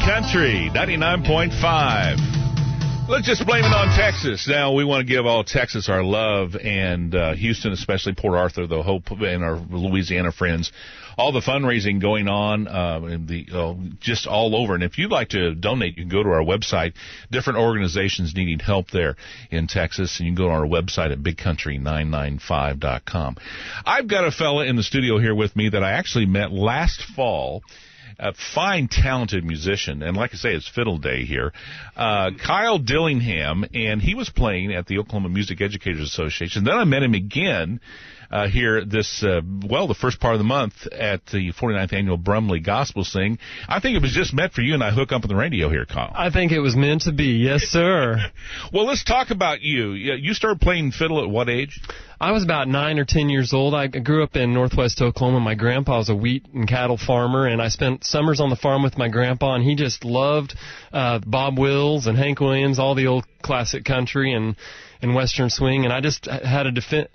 Country 99.5. Let's just blame it on Texas. Now, we want to give all Texas our love, and Houston, especially Port Arthur, the Hope, and our Louisiana friends. All the fundraising going on, just all over. And if you'd like to donate, you can go to our website. Different organizations needing help there in Texas, and you can go to our website at bigcountry995.com. I've got a fella in the studio here with me that I actually met last fall. A fine, talented musician, and like I say, it's fiddle day here. Kyle Dillingham, and he was playing at the Oklahoma Music Educators Association. Then I met him again here the first part of the month at the 49th Annual Brumley Gospel Sing. I think it was just meant for you and I hook up on the radio here, Kyle. I think it was meant to be, yes, sir. Well, let's talk about you. You started playing fiddle at what age? I was about 9 or 10 years old. I grew up in northwest Oklahoma. My grandpa was a wheat and cattle farmer, and I spent summers on the farm with my grandpa, and he just loved Bob Wills and Hank Williams, all the old classic country and western swing, and I just had a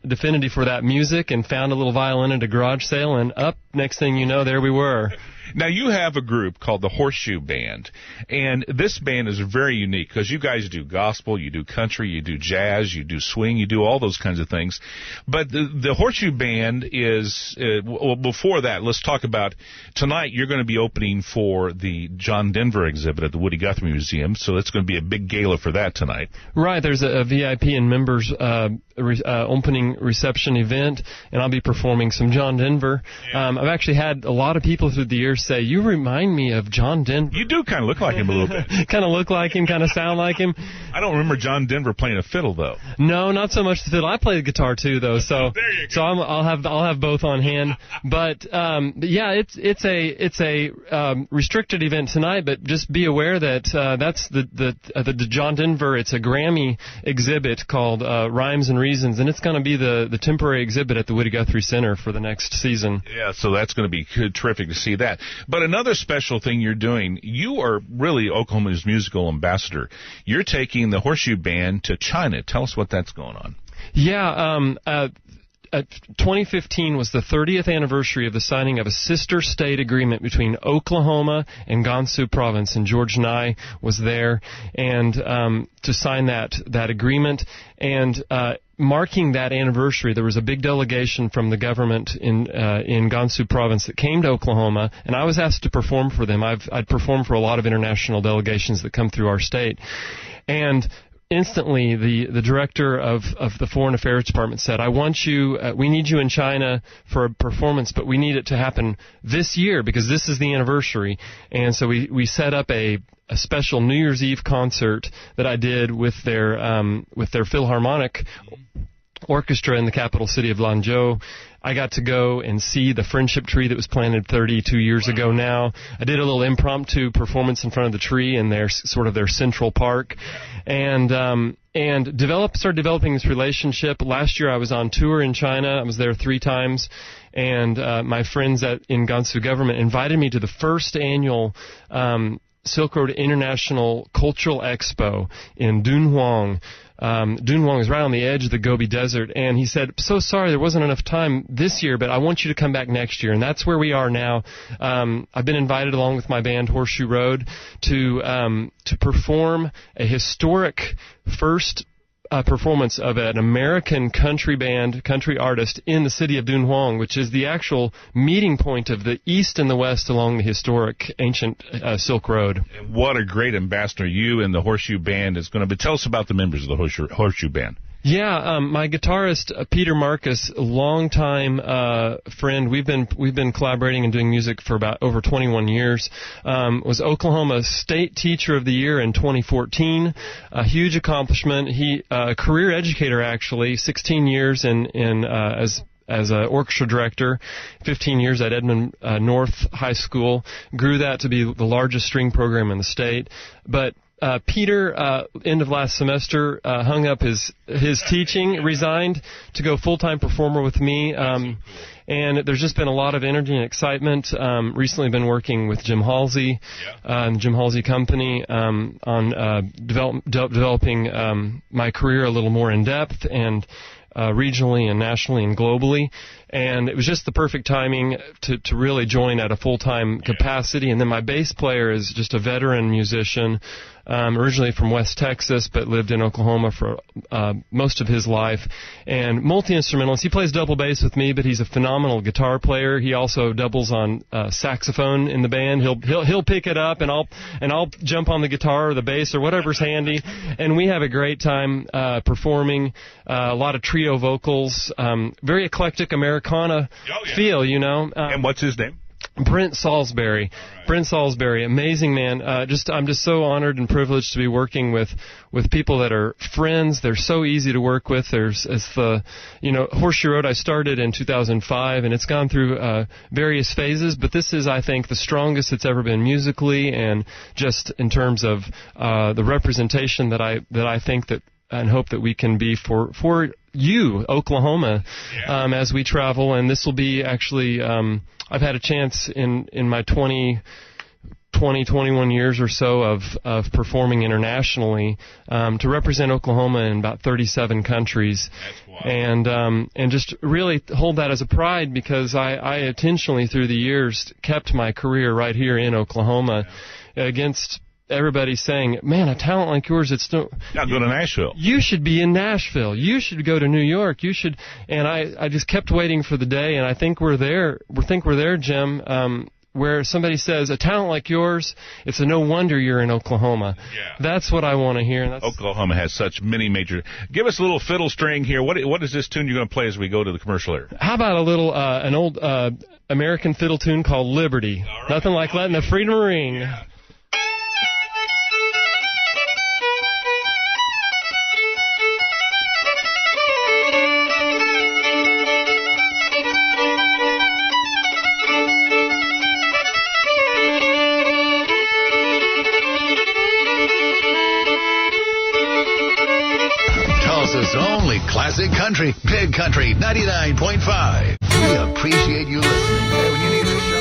affinity for that music and found a little violin at a garage sale, and next thing you know, there we were. Now, you have a group called the Horseshoe Band, and this band is very unique because you guys do gospel, you do country, you do jazz, you do swing, you do all those kinds of things. But the Horseshoe Band is, before that, let's talk about tonight. You're going to be opening for the John Denver exhibit at the Woody Guthrie Museum, so it's going to be a big gala for that tonight. Right. There's a VIP and members opening reception event, and I'll be performing some John Denver. Yeah. I've actually had a lot of people through the years say, you remind me of John Denver. You do kind of look like him a little bit. Kind of look like him, kind of sound like him. I don't remember John Denver playing a fiddle, though. No, not so much the fiddle. I play the guitar, too, though, so I'll have both on hand. But yeah, it's a restricted event tonight, but just be aware that that's the John Denver. It's a Grammy exhibit called Rhymes and Reasons, and it's going to be the temporary exhibit at the Woody Guthrie Center for the next season. Yeah, so that's going to be terrific to see that. But another special thing you're doing, you are really Oklahoma's musical ambassador. You're taking the Horseshoe Band to China. Tell us what that's going on. Yeah, 2015 was the 30th anniversary of the signing of a sister state agreement between Oklahoma and Gansu Province, and George Nye was there and to sign that agreement. And marking that anniversary, there was a big delegation from the government in Gansu Province that came to Oklahoma, and I was asked to perform for them. I'd performed for a lot of international delegations that come through our state, and instantly, the director of the Foreign Affairs Department said, I want you, we need you in China for a performance, but we need it to happen this year because this is the anniversary. And so we set up a special New Year's Eve concert that I did with their Philharmonic Orchestra in the capital city of Lanzhou. I got to go and see the friendship tree that was planted 32 years ago now. I did a little impromptu performance in front of the tree in their central park, and started developing this relationship. Last year I was on tour in China. I was there 3 times, and my friends in Gansu government invited me to the first annual Silk Road International Cultural Expo in Dunhuang. Dunhuang is right on the edge of the Gobi Desert, and he said, so sorry there wasn't enough time this year, but I want you to come back next year, and that's where we are now. I've been invited along with my band Horseshoe Road to perform a historic first performance of an American country band, country artist in the city of Dunhuang, which is the actual meeting point of the east and the west along the historic ancient Silk Road. What a great ambassador you and the Horseshoe Band is going to be. Tell us about the members of the Horseshoe Band. Yeah, my guitarist Peter Marcus, longtime friend. We've been collaborating and doing music for about over 21 years. Was Oklahoma State Teacher of the Year in 2014. A huge accomplishment. He a career educator actually, 16 years as an orchestra director, 15 years at Edmond North High School. Grew that to be the largest string program in the state, but Peter, end of last semester, hung up his teaching, resigned to go full-time performer with me, and there's just been a lot of energy and excitement. Recently been working with Jim Halsey, the Jim Halsey Company, on developing my career a little more in depth and regionally and nationally and globally. And it was just the perfect timing to really join at a full-time capacity. And then my bass player is just a veteran musician, originally from West Texas, but lived in Oklahoma for most of his life. And multi-instrumentalist. He plays double bass with me, but he's a phenomenal guitar player. He also doubles on saxophone in the band. He'll pick it up, and I'll jump on the guitar or the bass or whatever's handy. And we have a great time performing. A lot of trio vocals, very eclectic Americana feel, you know. And what's his name? Brent Salisbury. Right. Brent Salisbury, amazing man. I'm just so honored and privileged to be working with people that are friends. They're so easy to work with. Horseshoe Road I started in 2005, and it's gone through various phases, but this is, I think, the strongest it's ever been musically, and just in terms of the representation that I think that and hope that we can be for you, Oklahoma, as we travel. And this will be actually, I've had a chance in my 21 years or so of performing internationally to represent Oklahoma in about 37 countries. And just really hold that as a pride, because I intentionally through the years kept my career right here in Oklahoma against everybody saying, man, a talent like yours, it's no... Now go to Nashville. You should be in Nashville. You should go to New York. You should... And I just kept waiting for the day, and I think we're there. Jim, where somebody says, a talent like yours, it's a no wonder you're in Oklahoma. Yeah. That's what I want to hear. And Oklahoma has such many major... Give us a little fiddle string here. What is this tune you're going to play as we go to the commercial here? How about a little, an old American fiddle tune called Liberty? All right. Nothing like letting the freedom ring. Yeah. Tulsa's only classic country, Big Country 99.5. We appreciate you listening. Hey, when you need a show.